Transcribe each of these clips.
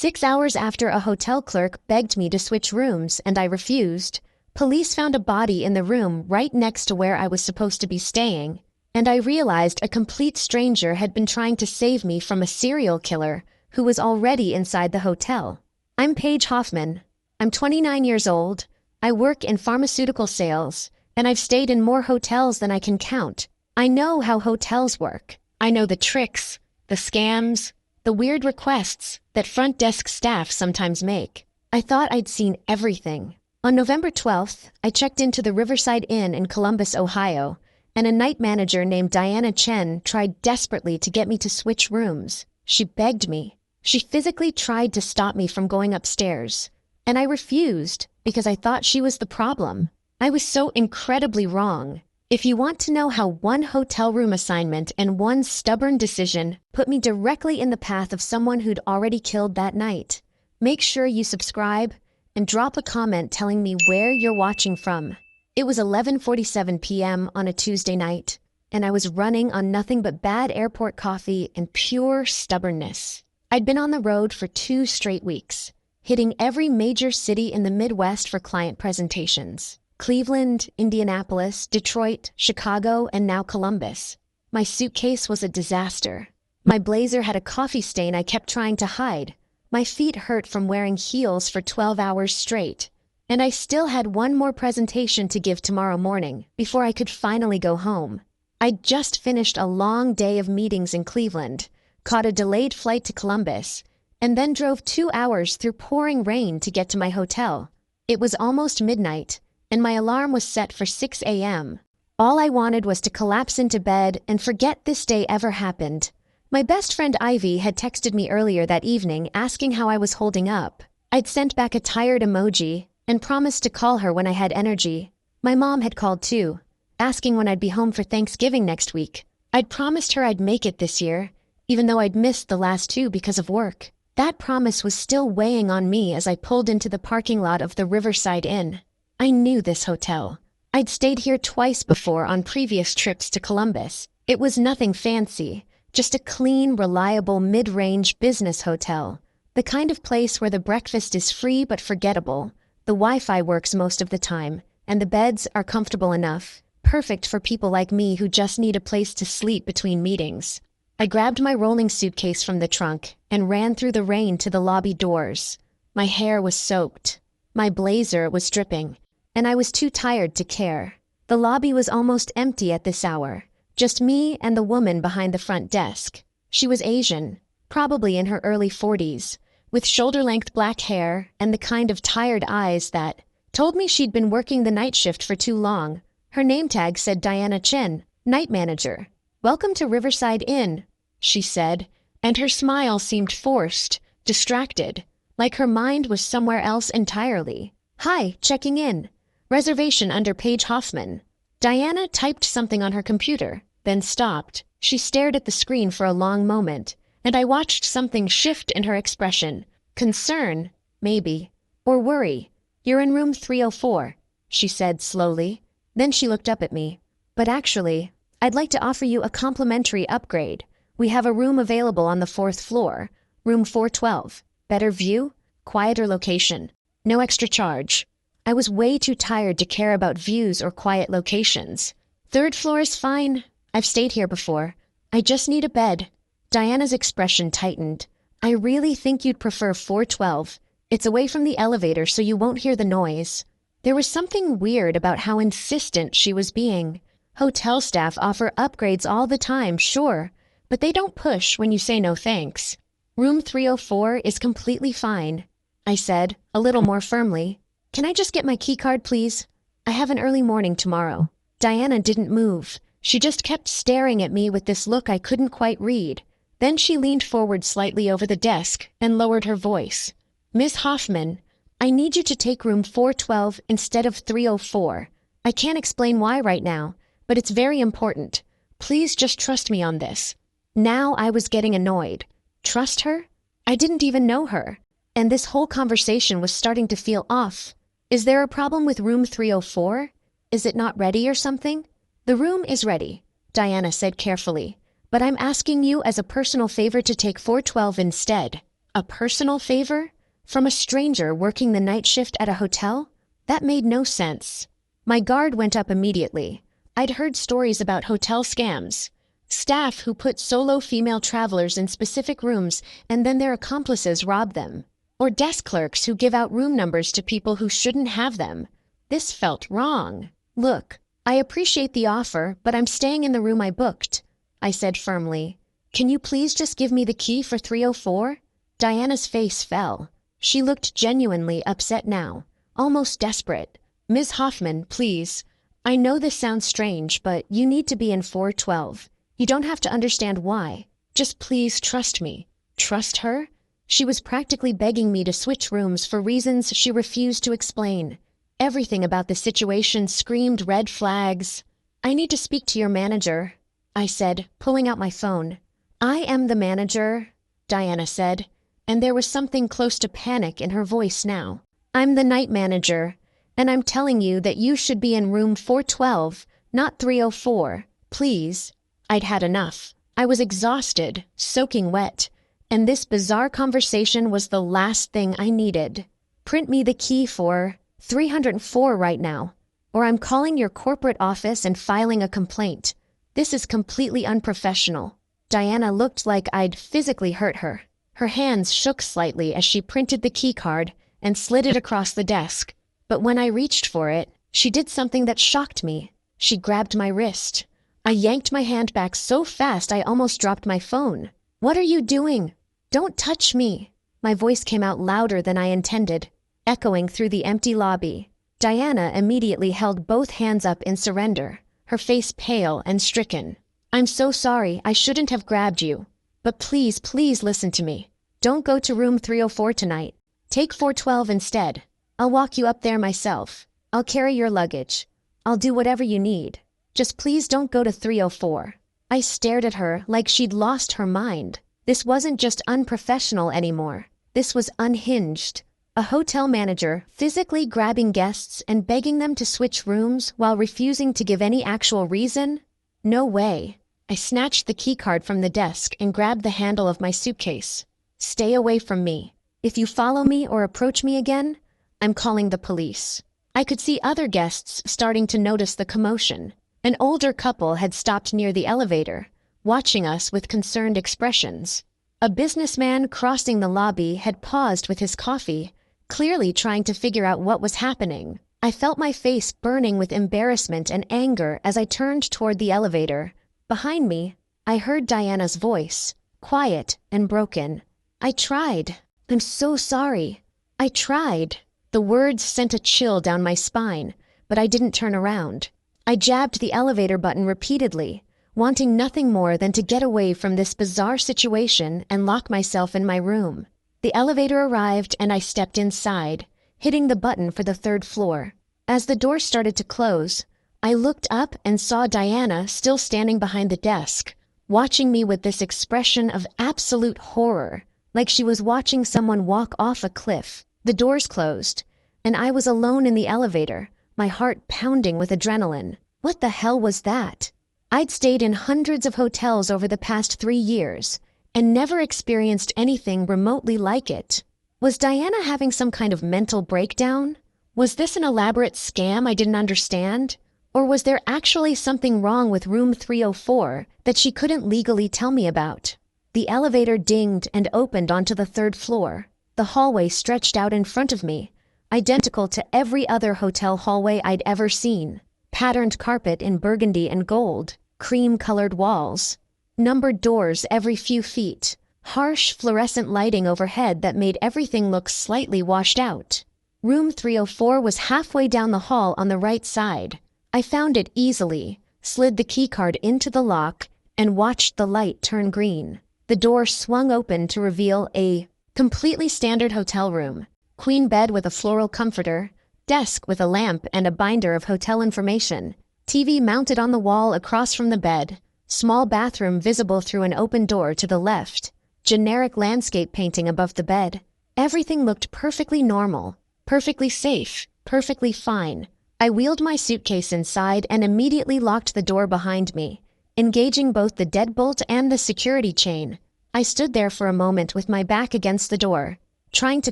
6 hours after a hotel clerk begged me to switch rooms and I refused, police found a body in the room right next to where I was supposed to be staying, and I realized a complete stranger had been trying to save me from a serial killer who was already inside the hotel. I'm Paige Hoffman. I'm 29 years old. I work in pharmaceutical sales, and I've stayed in more hotels than I can count. I know how hotels work. I know the tricks, the scams, the weird requests that front desk staff sometimes make. I thought I'd seen everything. On November 12th, I checked into the Riverside Inn in Columbus, Ohio, and a night manager named Diana Chen tried desperately to get me to switch rooms. She begged me. She physically tried to stop me from going upstairs, and I refused because I thought she was the problem. I was so incredibly wrong. If you want to know how one hotel room assignment and one stubborn decision put me directly in the path of someone who'd already killed that night, make sure you subscribe and drop a comment telling me where you're watching from. It was 11:47 p.m. on a Tuesday night, and I was running on nothing but bad airport coffee and pure stubbornness. I'd been on the road for 2 straight weeks, hitting every major city in the Midwest for client presentations. Cleveland, Indianapolis, Detroit, Chicago, and now Columbus. My suitcase was a disaster. My blazer had a coffee stain I kept trying to hide. My feet hurt from wearing heels for 12 hours straight. And I still had one more presentation to give tomorrow morning before I could finally go home. I'd just finished a long day of meetings in Cleveland, caught a delayed flight to Columbus, and then drove 2 hours through pouring rain to get to my hotel. It was almost midnight, and my alarm was set for 6 a.m. All I wanted was to collapse into bed and forget this day ever happened. My best friend Ivy had texted me earlier that evening asking how I was holding up. I'd sent back a tired emoji and promised to call her when I had energy. My mom had called too, asking when I'd be home for Thanksgiving next week. I'd promised her I'd make it this year, even though I'd missed the last 2 because of work. That promise was still weighing on me as I pulled into the parking lot of the Riverside Inn. I knew this hotel. I'd stayed here twice before on previous trips to Columbus. It was nothing fancy, just a clean, reliable, mid-range business hotel. The kind of place where the breakfast is free but forgettable, the Wi-Fi works most of the time, and the beds are comfortable enough, perfect for people like me who just need a place to sleep between meetings. I grabbed my rolling suitcase from the trunk and ran through the rain to the lobby doors. My hair was soaked. My blazer was dripping, and I was too tired to care. The lobby was almost empty at this hour, just me and the woman behind the front desk. She was Asian, probably in her early 40s, with shoulder-length black hair and the kind of tired eyes that told me she'd been working the night shift for too long. Her name tag said Diana Chen, night manager. "Welcome to Riverside Inn," she said, and her smile seemed forced, distracted, like her mind was somewhere else entirely. "Hi, checking in. Reservation under Paige Hoffman." Diana typed something on her computer, then stopped. She stared at the screen for a long moment, and I watched something shift in her expression. Concern, maybe, or worry. "You're in room 304, she said slowly. Then she looked up at me. "But actually, I'd like to offer you a complimentary upgrade. We have a room available on the 4th floor, room 412. Better view, quieter location. No extra charge." I was way too tired to care about views or quiet locations. "3rd floor is fine. I've stayed here before. I just need a bed." Diana's expression tightened. "I really think you'd prefer 412. It's away from the elevator so you won't hear the noise." There was something weird about how insistent she was being. Hotel staff offer upgrades all the time, sure, but they don't push when you say no thanks. "Room 304 is completely fine," I said, a little more firmly. "Can I just get my keycard, please? I have an early morning tomorrow." Diana didn't move. She just kept staring at me with this look I couldn't quite read. Then she leaned forward slightly over the desk and lowered her voice. "Miss Hoffman, I need you to take room 412 instead of 304. I can't explain why right now, but it's very important. Please just trust me on this." Now I was getting annoyed. Trust her? I didn't even know her. And this whole conversation was starting to feel off. "Is there a problem with room 304? Is it not ready or something?" "The room is ready," Diana said carefully, "but I'm asking you as a personal favor to take 412 instead." A personal favor? From a stranger working the night shift at a hotel? That made no sense. My guard went up immediately. I'd heard stories about hotel scams. Staff who put solo female travelers in specific rooms and then their accomplices rob them. Or desk clerks who give out room numbers to people who shouldn't have them. This felt wrong. Look, I appreciate the offer, but I'm staying in the room I booked, I said firmly. Can you please just give me the key for 304? Diana's face fell. She looked genuinely upset now, almost desperate. Ms. Hoffman, please. I know this sounds strange, but you need to be in 412. You don't have to understand why. Just please trust me. Trust her? She was practically begging me to switch rooms for reasons she refused to explain. Everything about the situation screamed red flags. I need to speak to your manager, I said, pulling out my phone. I am the manager, Diana said, and there was something close to panic in her voice now. I'm the night manager, and I'm telling you that you should be in room 412, not 304. Please. I'd had enough. I was exhausted, soaking wet, and this bizarre conversation was the last thing I needed. Print me the key for 304 right now, or I'm calling your corporate office and filing a complaint. This is completely unprofessional. Diana looked like I'd physically hurt her. Her hands shook slightly as she printed the key card and slid it across the desk. But when I reached for it, she did something that shocked me. She grabbed my wrist. I yanked my hand back so fast I almost dropped my phone. What are you doing? Don't touch me. My voice came out louder than I intended, echoing through the empty lobby. Diana immediately held both hands up in surrender, her face pale and stricken. I'm so sorry, I shouldn't have grabbed you. But please, please listen to me. Don't go to room 304 tonight. Take 412 instead. I'll walk you up there myself. I'll carry your luggage. I'll do whatever you need. Just please don't go to 304. I stared at her like she'd lost her mind. This wasn't just unprofessional anymore. This was unhinged. A hotel manager physically grabbing guests and begging them to switch rooms while refusing to give any actual reason? No way. I snatched the keycard from the desk and grabbed the handle of my suitcase. Stay away from me. If you follow me or approach me again, I'm calling the police. I could see other guests starting to notice the commotion. An older couple had stopped near the elevator, watching us with concerned expressions. A businessman crossing the lobby had paused with his coffee, clearly trying to figure out what was happening. I felt my face burning with embarrassment and anger as I turned toward the elevator. Behind me, I heard Diana's voice, quiet and broken. I tried. I'm so sorry. I tried. The words sent a chill down my spine, but I didn't turn around. I jabbed the elevator button repeatedly, wanting nothing more than to get away from this bizarre situation and lock myself in my room. The elevator arrived and I stepped inside, hitting the button for the 3rd floor. As the door started to close, I looked up and saw Diana still standing behind the desk, watching me with this expression of absolute horror, like she was watching someone walk off a cliff. The doors closed, and I was alone in the elevator, my heart pounding with adrenaline. What the hell was that? I'd stayed in hundreds of hotels over the past 3 years, and never experienced anything remotely like it. Was Diana having some kind of mental breakdown? Was this an elaborate scam I didn't understand? Or was there actually something wrong with room 304 that she couldn't legally tell me about? The elevator dinged and opened onto the 3rd floor. The hallway stretched out in front of me, identical to every other hotel hallway I'd ever seen. Patterned carpet in burgundy and gold, cream-colored walls, numbered doors every few feet, harsh fluorescent lighting overhead that made everything look slightly washed out. Room 304 was halfway down the hall on the right side. I found it easily, slid the keycard into the lock, and watched the light turn green. The door swung open to reveal a completely standard hotel room. Queen bed with a floral comforter, desk with a lamp and a binder of hotel information, TV mounted on the wall across from the bed, small bathroom visible through an open door to the left, generic landscape painting above the bed. Everything looked perfectly normal, perfectly safe, perfectly fine. I wheeled my suitcase inside and immediately locked the door behind me, engaging both the deadbolt and the security chain. I stood there for a moment with my back against the door, trying to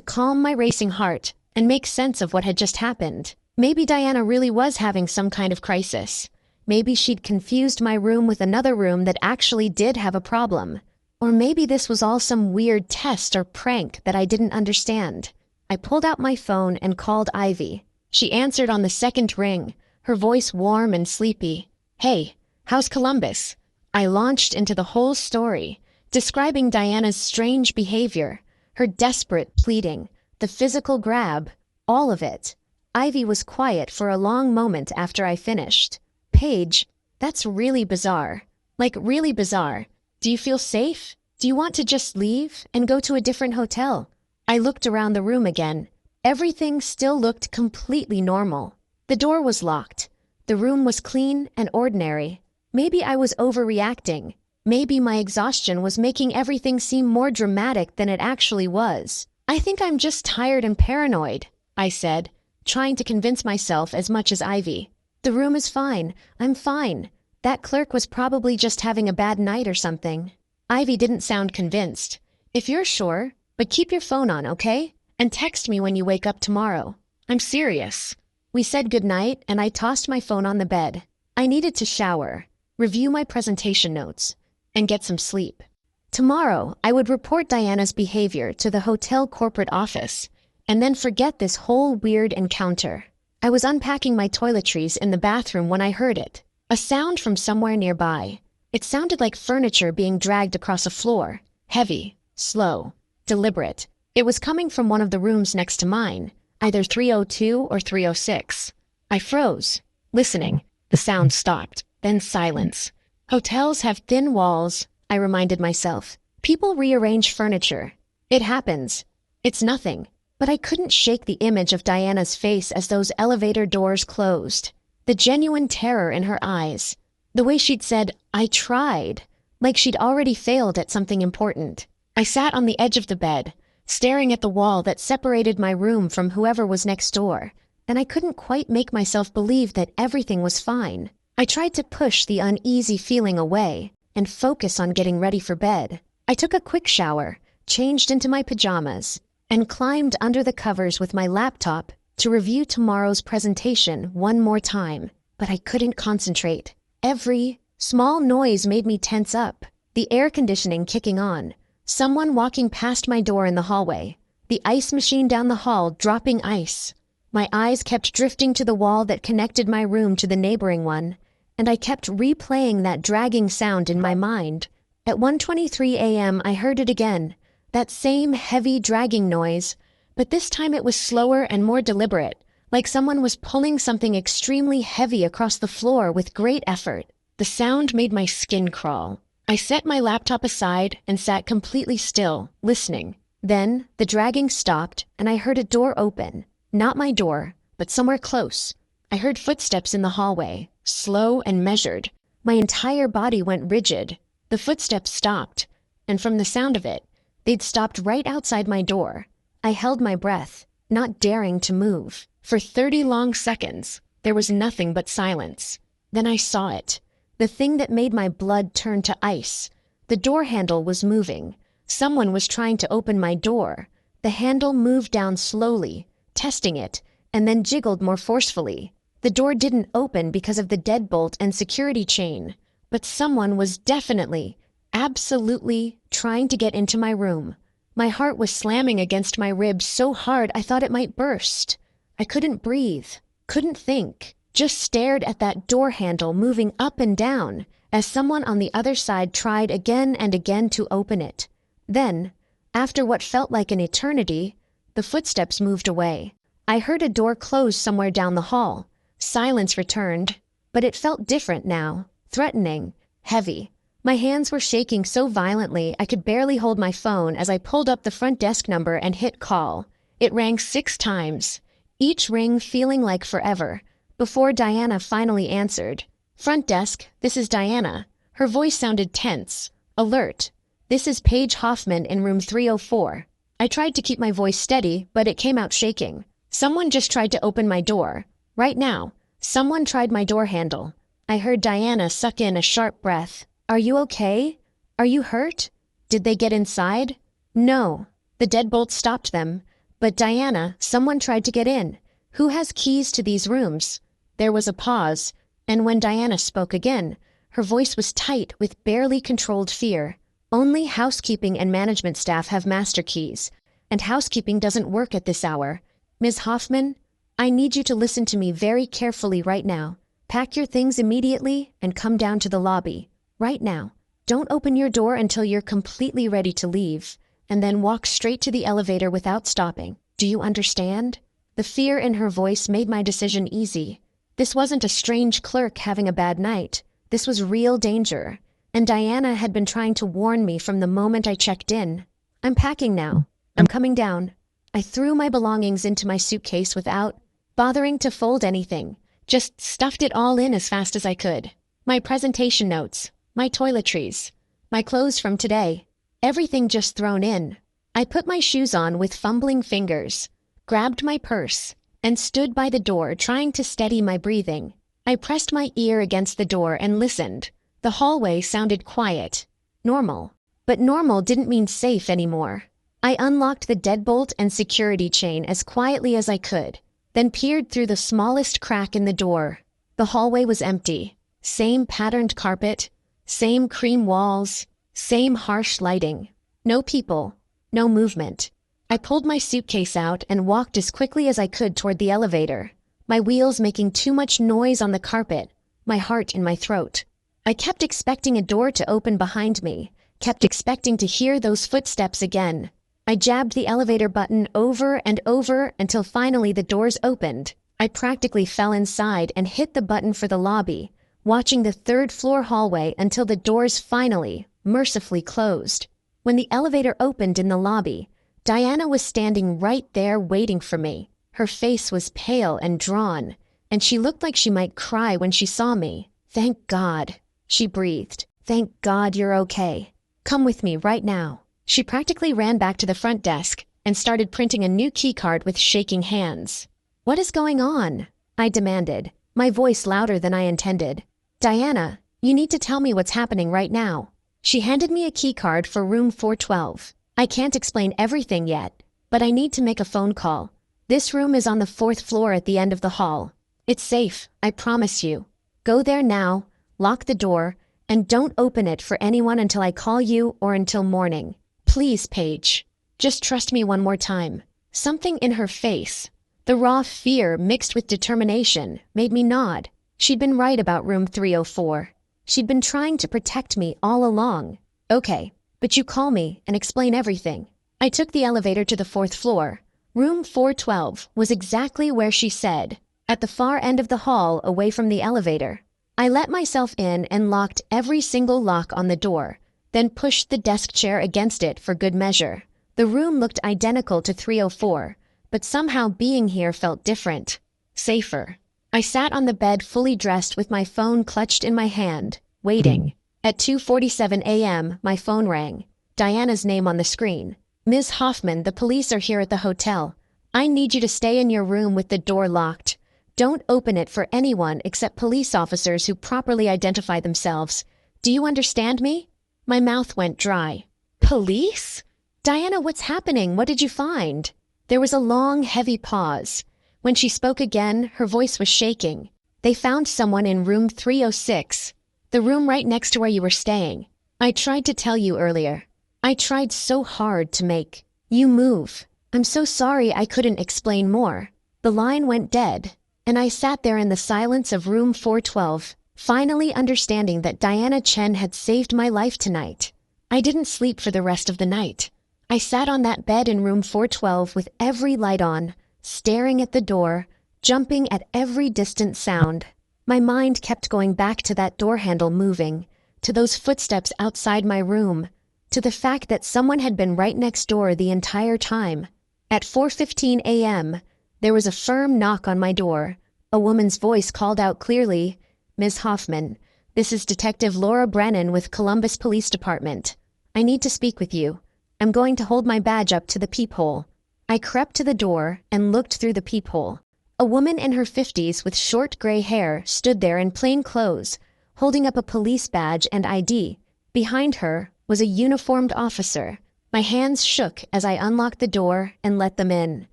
calm my racing heart and make sense of what had just happened. Maybe Diana really was having some kind of crisis. Maybe she'd confused my room with another room that actually did have a problem. Or maybe this was all some weird test or prank that I didn't understand. I pulled out my phone and called Ivy. She answered on the second ring, her voice warm and sleepy. "Hey, how's Columbus?" I launched into the whole story, describing Diana's strange behavior, her desperate pleading, the physical grab, all of it. Ivy was quiet for a long moment after I finished. "Paige, that's really bizarre. Like, really bizarre. Do you feel safe? Do you want to just leave and go to a different hotel?" I looked around the room again. Everything still looked completely normal. The door was locked. The room was clean and ordinary. Maybe I was overreacting. Maybe my exhaustion was making everything seem more dramatic than it actually was. "I think I'm just tired and paranoid," I said, trying to convince myself as much as Ivy. "The room is fine. I'm fine. That clerk was probably just having a bad night or something." Ivy didn't sound convinced. "If you're sure, but keep your phone on, okay? And text me when you wake up tomorrow." "I'm serious." We said goodnight, and I tossed my phone on the bed. I needed to shower, review my presentation notes, and get some sleep. Tomorrow, I would report Diana's behavior to the hotel corporate office, and then forget this whole weird encounter. I was unpacking my toiletries in the bathroom when I heard it. A sound from somewhere nearby. It sounded like furniture being dragged across a floor. Heavy, slow, deliberate. It was coming from one of the rooms next to mine, either 302 or 306. I froze, listening. The sound stopped, then silence. Hotels have thin walls, I reminded myself. People rearrange furniture. It happens. It's nothing. But I couldn't shake the image of Diana's face as those elevator doors closed. The genuine terror in her eyes. The way she'd said, "I tried," like she'd already failed at something important. I sat on the edge of the bed, staring at the wall that separated my room from whoever was next door, and I couldn't quite make myself believe that everything was fine. I tried to push the uneasy feeling away and focus on getting ready for bed. I took a quick shower, changed into my pajamas, and climbed under the covers with my laptop to review tomorrow's presentation one more time. But I couldn't concentrate. Every small noise made me tense up. The air conditioning kicking on. Someone walking past my door in the hallway. The ice machine down the hall dropping ice. My eyes kept drifting to the wall that connected my room to the neighboring one, and I kept replaying that dragging sound in my mind. At 1:23 a.m. I heard it again. That same heavy dragging noise, but this time it was slower and more deliberate, like someone was pulling something extremely heavy across the floor with great effort. The sound made my skin crawl. I set my laptop aside and sat completely still, listening. Then the dragging stopped and I heard a door open. Not my door, but somewhere close. I heard footsteps in the hallway, slow and measured. My entire body went rigid. The footsteps stopped, and from the sound of it, they'd stopped right outside my door. I held my breath, not daring to move. For 30 long seconds, there was nothing but silence. Then I saw it. The thing that made my blood turn to ice. The door handle was moving. Someone was trying to open my door. The handle moved down slowly, testing it, and then jiggled more forcefully. The door didn't open because of the deadbolt and security chain, but someone was definitely, absolutely trying to get into my room. My heart was slamming against my ribs so hard I thought it might burst. I couldn't breathe, couldn't think, just stared at that door handle moving up and down as someone on the other side tried again and again to open it. Then, after what felt like an eternity, the footsteps moved away. I heard a door close somewhere down the hall. Silence returned, but it felt different now, threatening, heavy. My hands were shaking so violently I could barely hold my phone as I pulled up the front desk number and hit call. It rang 6 times, each ring feeling like forever, before Diana finally answered. "Front desk, this is Diana." Her voice sounded tense, alert. "This is Paige Hoffman in room 304. I tried to keep my voice steady, but it came out shaking. "Someone just tried to open my door. Right now. Someone tried my door handle." I heard Diana suck in a sharp breath. "Are you okay? Are you hurt? Did they get inside? No. The deadbolt stopped them. But Diana, someone tried to get in. Who has keys to these rooms? There was a pause, and when Diana spoke again, her voice was tight with barely controlled fear. Only housekeeping and management staff have master keys, and housekeeping doesn't work at this hour. Ms. Hoffman, I need you to listen to me very carefully right now. Pack your things immediately and come down to the lobby. Right now. Don't open your door until you're completely ready to leave, and then walk straight to the elevator without stopping. Do you understand? The fear in her voice made my decision easy. This wasn't a strange clerk having a bad night. This was real danger, and Diana had been trying to warn me from the moment I checked in. I'm packing now. I'm coming down. I threw my belongings into my suitcase without bothering to fold anything. Just stuffed it all in as fast as I could. My presentation notes, my toiletries, my clothes from today, everything just thrown in. I put my shoes on with fumbling fingers, grabbed my purse, and stood by the door trying to steady my breathing. I pressed my ear against the door and listened. The hallway sounded quiet. Normal. But normal didn't mean safe anymore. I unlocked the deadbolt and security chain as quietly as I could, then peered through the smallest crack in the door. The hallway was empty. Same patterned carpet, same cream walls, same harsh lighting. No people, no movement. I pulled my suitcase out and walked as quickly as I could toward the elevator, my wheels making too much noise on the carpet, my heart in my throat. I kept expecting a door to open behind me, kept expecting to hear those footsteps again. I jabbed the elevator button over and over until finally the doors opened. I practically fell inside and hit the button for the lobby, watching the third-floor hallway until the doors finally, mercifully closed. When the elevator opened in the lobby, Diana was standing right there waiting for me. Her face was pale and drawn, and she looked like she might cry when she saw me. "Thank God," she breathed. "Thank God you're okay. Come with me right now." She practically ran back to the front desk and started printing a new keycard with shaking hands. "What is going on?" I demanded, my voice louder than I intended. "Diana, you need to tell me what's happening right now." She handed me a keycard for room 412. "I can't explain everything yet, but I need to make a phone call. This room is on the 4th floor at the end of the hall. It's safe, I promise you. Go there now, lock the door, and don't open it for anyone until I call you or until morning. Please, Paige. Just trust me one more time." Something in her face, the raw fear mixed with determination, made me nod. She'd been right about room 304. She'd been trying to protect me all along. "Okay, but you call me and explain everything." I took the elevator to the 4th floor. Room 412 was exactly where she said, at the far end of the hall away from the elevator. I let myself in and locked every single lock on the door, then pushed the desk chair against it for good measure. The room looked identical to 304, but somehow being here felt different, safer. I sat on the bed fully dressed with my phone clutched in my hand, waiting. At 2:47 a.m., my phone rang. Diana's name on the screen. "Ms. Hoffman, the police are here at the hotel. I need you to stay in your room with the door locked. Don't open it for anyone except police officers who properly identify themselves. Do you understand me?" My mouth went dry. "Police? Diana, what's happening? What did you find?" There was a long, heavy pause. When she spoke again, her voice was shaking. "They found someone in room 306, the room right next to where you were staying. I tried to tell you earlier. I tried so hard to make you move. I'm so sorry I couldn't explain more." The line went dead, and I sat there in the silence of room 412, finally understanding that Diana Chen had saved my life tonight. I didn't sleep for the rest of the night. I sat on that bed in room 412 with every light on, staring at the door, jumping at every distant sound. My mind kept going back to that door handle moving, to those footsteps outside my room, to the fact that someone had been right next door the entire time. At 4:15 a.m., there was a firm knock on my door. A woman's voice called out clearly, "Ms. Hoffman, this is Detective Laura Brennan with Columbus Police Department. I need to speak with you. I'm going to hold my badge up to the peephole." I crept to the door and looked through the peephole. A woman in her 50s with short gray hair stood there in plain clothes, holding up a police badge and ID. Behind her, was a uniformed officer. My hands shook as I unlocked the door and let them in.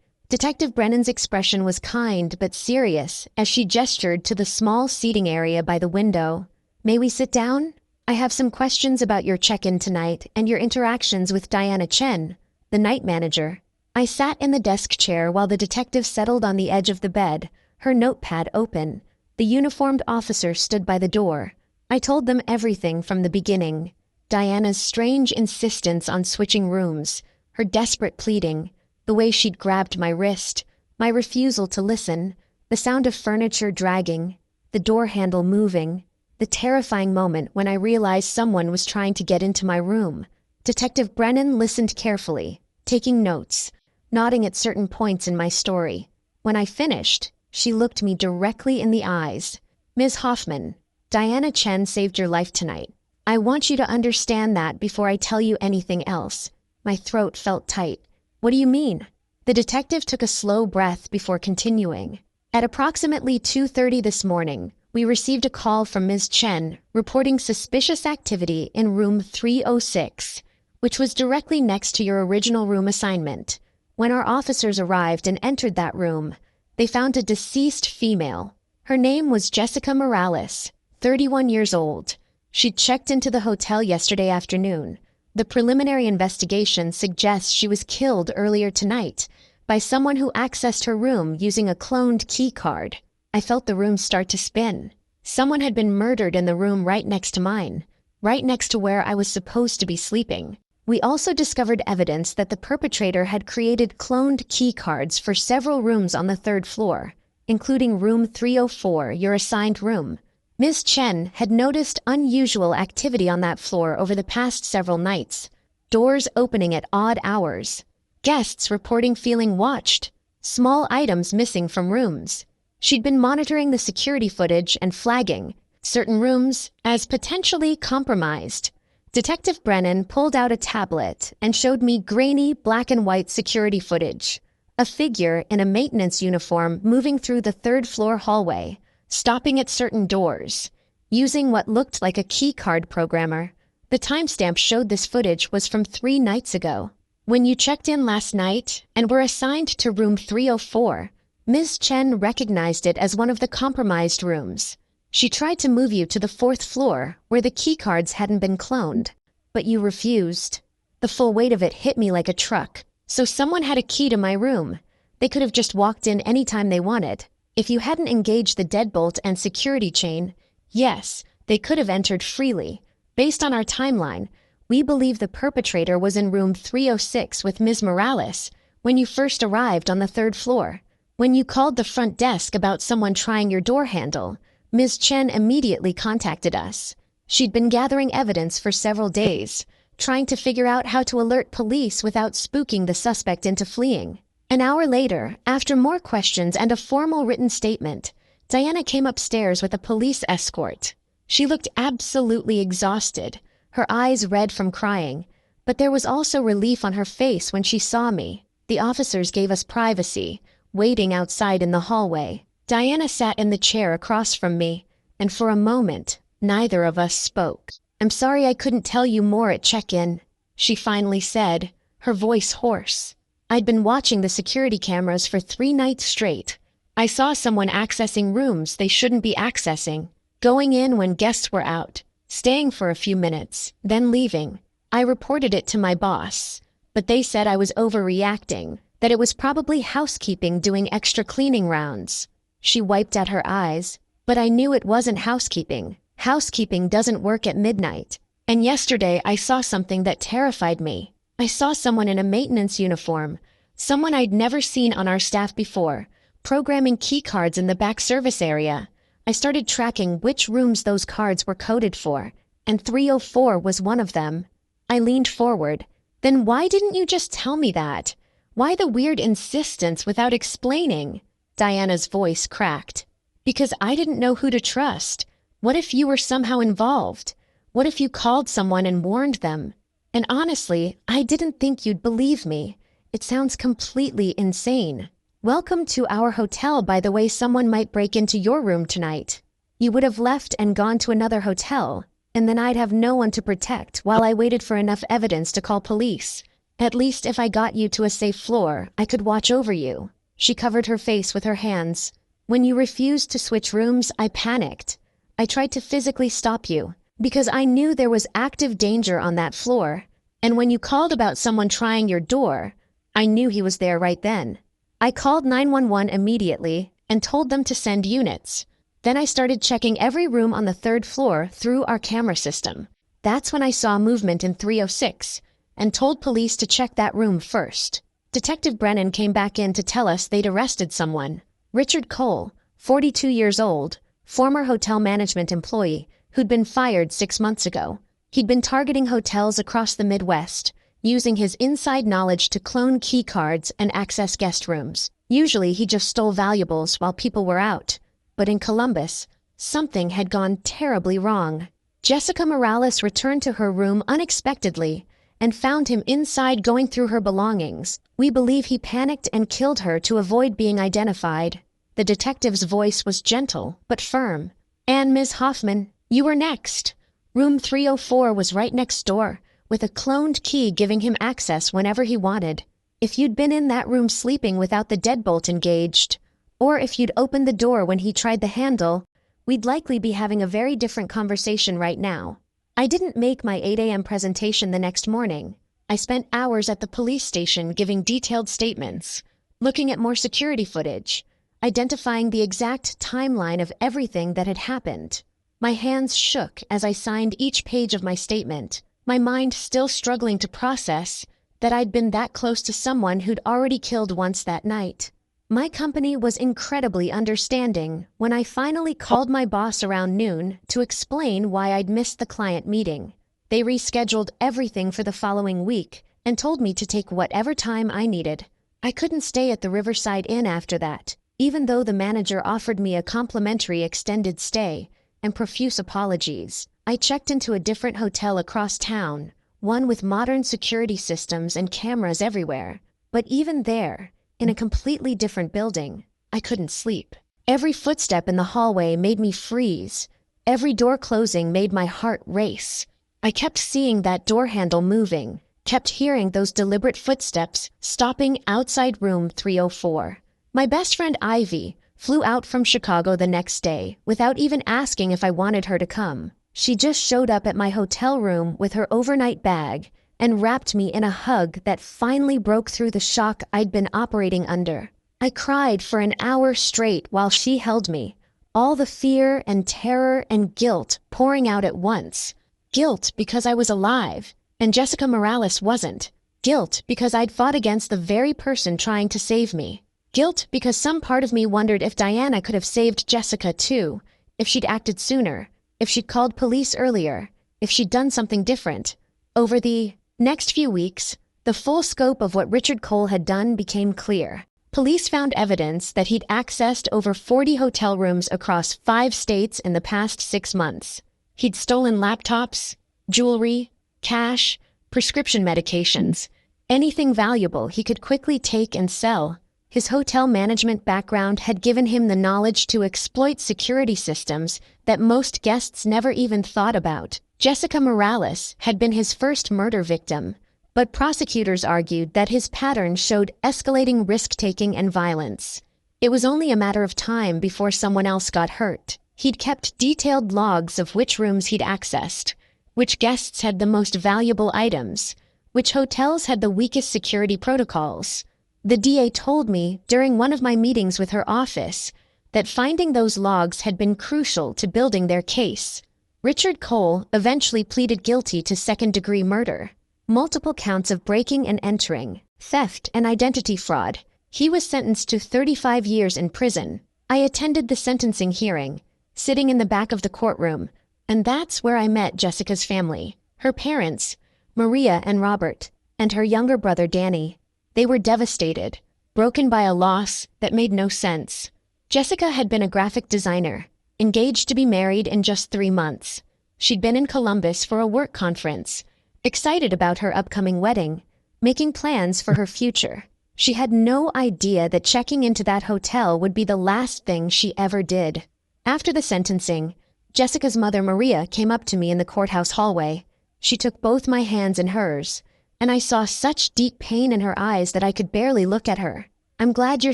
Detective Brennan's expression was kind but serious as she gestured to the small seating area by the window. "May we sit down? I have some questions about your check-in tonight and your interactions with Diana Chen, the night manager." I sat in the desk chair while the detective settled on the edge of the bed, her notepad open. The uniformed officer stood by the door. I told them everything from the beginning. Diana's strange insistence on switching rooms, her desperate pleading, the way she'd grabbed my wrist, my refusal to listen, the sound of furniture dragging, the door handle moving, the terrifying moment when I realized someone was trying to get into my room. Detective Brennan listened carefully, taking notes, nodding at certain points in my story. When I finished, she looked me directly in the eyes. "Ms. Hoffman, Diana Chen saved your life tonight. I want you to understand that before I tell you anything else." My throat felt tight. "What do you mean?" The detective took a slow breath before continuing. "At approximately 2:30 this morning, we received a call from Ms. Chen reporting suspicious activity in room 306, which was directly next to your original room assignment. When our officers arrived and entered that room, they found a deceased female. Her name was Jessica Morales, 31 years old. She'd checked into the hotel yesterday afternoon. The preliminary investigation suggests she was killed earlier tonight by someone who accessed her room using a cloned key card." I felt the room start to spin. Someone had been murdered in the room right next to mine, right next to where I was supposed to be sleeping. We also discovered evidence that the perpetrator had created cloned key cards for several rooms on the third floor, including room 304, your assigned room. Ms. Chen had noticed unusual activity on that floor over the past several nights. Doors opening at odd hours. Guests reporting feeling watched. Small items missing from rooms. She'd been monitoring the security footage and flagging certain rooms as potentially compromised. Detective Brennan pulled out a tablet and showed me grainy black and white security footage. A figure in a maintenance uniform moving through the third-floor hallway, stopping at certain doors, using what looked like a keycard programmer. The timestamp showed this footage was from 3 nights ago. "When you checked in last night and were assigned to room 304, Ms. Chen recognized it as one of the compromised rooms. She tried to move you to the 4th floor where the keycards hadn't been cloned, but you refused." The full weight of it hit me like a truck. So someone had a key to my room. They could have just walked in anytime they wanted. If you hadn't engaged the deadbolt and security chain, yes, they could have entered freely. Based on our timeline, we believe the perpetrator was in room 306 with Ms. Morales when you first arrived on the 3rd floor. When you called the front desk about someone trying your door handle, Ms. Chen immediately contacted us. She'd been gathering evidence for several days, trying to figure out how to alert police without spooking the suspect into fleeing. An hour later, after more questions and a formal written statement, Diana came upstairs with a police escort. She looked absolutely exhausted, her eyes red from crying, but there was also relief on her face when she saw me. The officers gave us privacy, waiting outside in the hallway. Diana sat in the chair across from me, and for a moment, neither of us spoke. "I'm sorry I couldn't tell you more at check-in," she finally said, her voice hoarse. "I'd been watching the security cameras for 3 nights straight. I saw someone accessing rooms they shouldn't be accessing, going in when guests were out, staying for a few minutes, then leaving. I reported it to my boss, but they said I was overreacting, that it was probably housekeeping doing extra cleaning rounds." She wiped at her eyes. "But I knew it wasn't housekeeping. Housekeeping doesn't work at midnight. And yesterday I saw something that terrified me. I saw someone in a maintenance uniform, someone I'd never seen on our staff before, programming key cards in the back service area. I started tracking which rooms those cards were coded for, and 304 was one of them." I leaned forward. "Then why didn't you just tell me that? Why the weird insistence without explaining?" Diana's voice cracked. "Because I didn't know who to trust. What if you were somehow involved? What if you called someone and warned them? And honestly, I didn't think you'd believe me. It sounds completely insane. Welcome to our hotel, by the way. Someone might break into your room tonight. You would have left and gone to another hotel, and then I'd have no one to protect while I waited for enough evidence to call police. At least if I got you to a safe floor, I could watch over you." She covered her face with her hands. "When you refused to switch rooms, I panicked. I tried to physically stop you, because I knew there was active danger on that floor. And when you called about someone trying your door, I knew he was there right then. I called 911 immediately and told them to send units. Then I started checking every room on the third floor through our camera system. That's when I saw movement in 306 and told police to check that room first. Detective Brennan came back in to tell us they'd arrested someone. Richard Cole, 42 years old, former hotel management employee who'd been fired 6 months ago. He'd been targeting hotels across the Midwest, using his inside knowledge to clone key cards and access guest rooms. Usually he just stole valuables while people were out. But in Columbus, something had gone terribly wrong. Jessica Morales returned to her room unexpectedly and found him inside going through her belongings. We believe he panicked and killed her to avoid being identified. The detective's voice was gentle but firm. "And Ms. Hoffman, you were next. Room 304 was right next door, with a cloned key giving him access whenever he wanted. If you'd been in that room sleeping without the deadbolt engaged, or if you'd opened the door when he tried the handle, we'd likely be having a very different conversation right now." I didn't make my 8 a.m. presentation the next morning. I spent hours at the police station giving detailed statements, looking at more security footage, identifying the exact timeline of everything that had happened. My hands shook as I signed each page of my statement, my mind still struggling to process that I'd been that close to someone who'd already killed once that night. My company was incredibly understanding when I finally called my boss around noon to explain why I'd missed the client meeting. They rescheduled everything for the following week and told me to take whatever time I needed. I couldn't stay at the Riverside Inn after that, even though the manager offered me a complimentary extended stay and profuse apologies. I checked into a different hotel across town, one with modern security systems and cameras everywhere. But even there, in a completely different building, I couldn't sleep. Every footstep in the hallway made me freeze. Every door closing made my heart race. I kept seeing that door handle moving, kept hearing those deliberate footsteps stopping outside room 304. My best friend Ivy flew out from Chicago the next day without even asking if I wanted her to come. She just showed up at my hotel room with her overnight bag and wrapped me in a hug that finally broke through the shock I'd been operating under. I cried for an hour straight while she held me, all the fear and terror and guilt pouring out at once. Guilt because I was alive, and Jessica Morales wasn't. Guilt because I'd fought against the very person trying to save me. Guilt because some part of me wondered if Diana could have saved Jessica too, if she'd acted sooner, if she'd called police earlier, if she'd done something different. Over the next few weeks, the full scope of what Richard Cole had done became clear. Police found evidence that he'd accessed over 40 hotel rooms across 5 states in the past 6 months. He'd stolen laptops, jewelry, cash, prescription medications, anything valuable he could quickly take and sell. His hotel management background had given him the knowledge to exploit security systems that most guests never even thought about. Jessica Morales had been his first murder victim, but prosecutors argued that his pattern showed escalating risk-taking and violence. It was only a matter of time before someone else got hurt. He'd kept detailed logs of which rooms he'd accessed, which guests had the most valuable items, which hotels had the weakest security protocols. The DA told me during one of my meetings with her office that finding those logs had been crucial to building their case. Richard Cole eventually pleaded guilty to second-degree murder, multiple counts of breaking and entering, theft and identity fraud. He was sentenced to 35 years in prison. I attended the sentencing hearing, sitting in the back of the courtroom, and that's where I met Jessica's family. Her parents, Maria and Robert, and her younger brother Danny. They were devastated, broken by a loss that made no sense. Jessica had been a graphic designer, engaged to be married in just 3 months. She'd been in Columbus for a work conference, excited about her upcoming wedding, making plans for her future. She had no idea that checking into that hotel would be the last thing she ever did. After the sentencing, Jessica's mother, Maria, came up to me in the courthouse hallway. She took both my hands in hers, and I saw such deep pain in her eyes that I could barely look at her. "I'm glad you're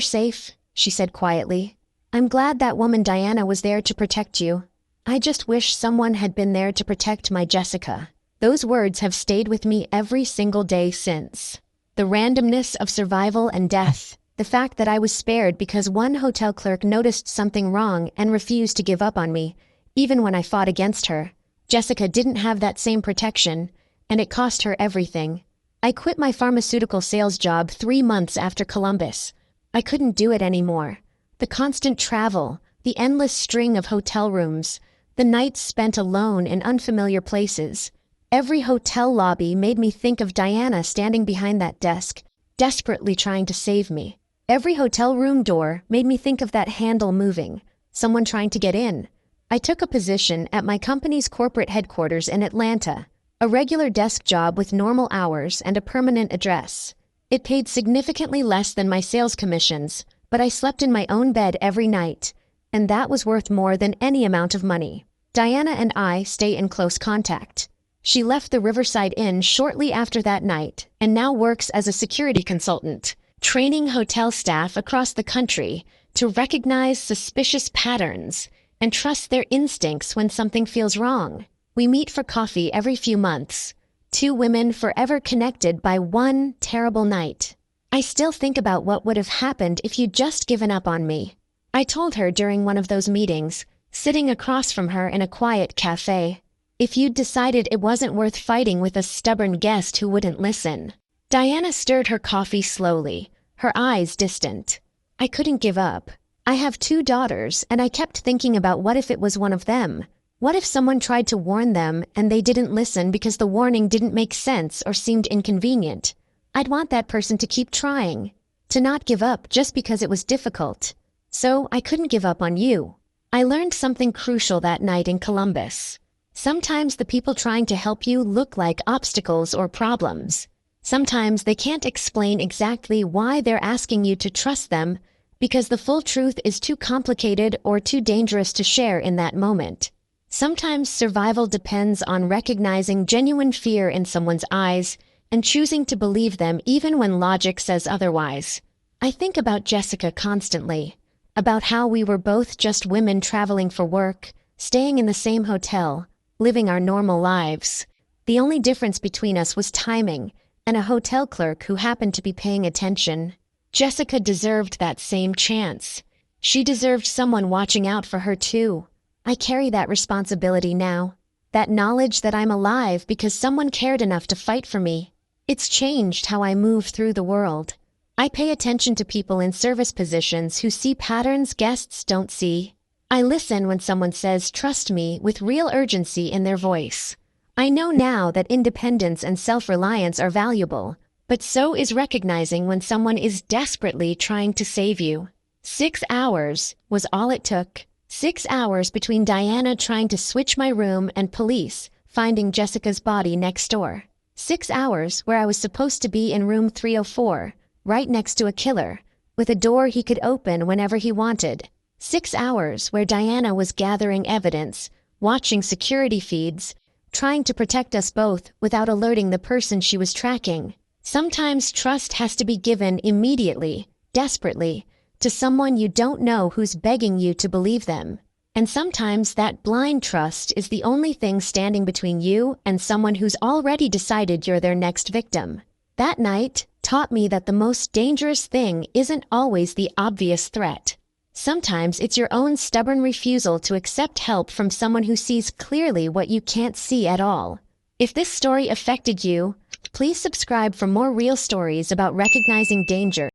safe," she said quietly. "I'm glad that woman Diana was there to protect you. I just wish someone had been there to protect my Jessica." Those words have stayed with me every single day since. The randomness of survival and death. The fact that I was spared because one hotel clerk noticed something wrong and refused to give up on me, even when I fought against her. Jessica didn't have that same protection, and it cost her everything. I quit my pharmaceutical sales job 3 months after Columbus. I couldn't do it anymore. The constant travel, the endless string of hotel rooms, the nights spent alone in unfamiliar places. Every hotel lobby made me think of Diana standing behind that desk, desperately trying to save me. Every hotel room door made me think of that handle moving, someone trying to get in. I took a position at my company's corporate headquarters in Atlanta, a regular desk job with normal hours and a permanent address. It paid significantly less than my sales commissions, but I slept in my own bed every night, and that was worth more than any amount of money. Diana and I stay in close contact. She left the Riverside Inn shortly after that night and now works as a security consultant, training hotel staff across the country to recognize suspicious patterns and trust their instincts when something feels wrong. We meet for coffee every few months, 2 women forever connected by one terrible night. I still think about what would have happened if you'd just given up on me. I told her during one of those meetings, sitting across from her in a quiet cafe. If you'd decided it wasn't worth fighting with a stubborn guest who wouldn't listen. Diana stirred her coffee slowly, her eyes distant. I couldn't give up. I have 2 daughters, and I kept thinking about what if it was one of them. What if someone tried to warn them and they didn't listen because the warning didn't make sense or seemed inconvenient? I'd want that person to keep trying, to not give up just because it was difficult. So I couldn't give up on you. I learned something crucial that night in Columbus. Sometimes the people trying to help you look like obstacles or problems. Sometimes they can't explain exactly why they're asking you to trust them because the full truth is too complicated or too dangerous to share in that moment. Sometimes survival depends on recognizing genuine fear in someone's eyes and choosing to believe them even when logic says otherwise. I think about Jessica constantly, about how we were both just women traveling for work, staying in the same hotel, living our normal lives. The only difference between us was timing and a hotel clerk who happened to be paying attention. Jessica deserved that same chance. She deserved someone watching out for her too. I carry that responsibility now. That knowledge that I'm alive because someone cared enough to fight for me. It's changed how I move through the world. I pay attention to people in service positions who see patterns guests don't see. I listen when someone says, "Trust me," with real urgency in their voice. I know now that independence and self-reliance are valuable, but so is recognizing when someone is desperately trying to save you. 6 hours was all it took. 6 hours between Diana trying to switch my room and police finding Jessica's body next door. 6 hours where I was supposed to be in room 304, right next to a killer, with a door he could open whenever he wanted. 6 hours where Diana was gathering evidence, watching security feeds, trying to protect us both without alerting the person she was tracking. Sometimes trust has to be given immediately, desperately, to someone you don't know who's begging you to believe them. And sometimes that blind trust is the only thing standing between you and someone who's already decided you're their next victim. That night taught me that the most dangerous thing isn't always the obvious threat. Sometimes it's your own stubborn refusal to accept help from someone who sees clearly what you can't see at all. If this story affected you, please subscribe for more real stories about recognizing danger.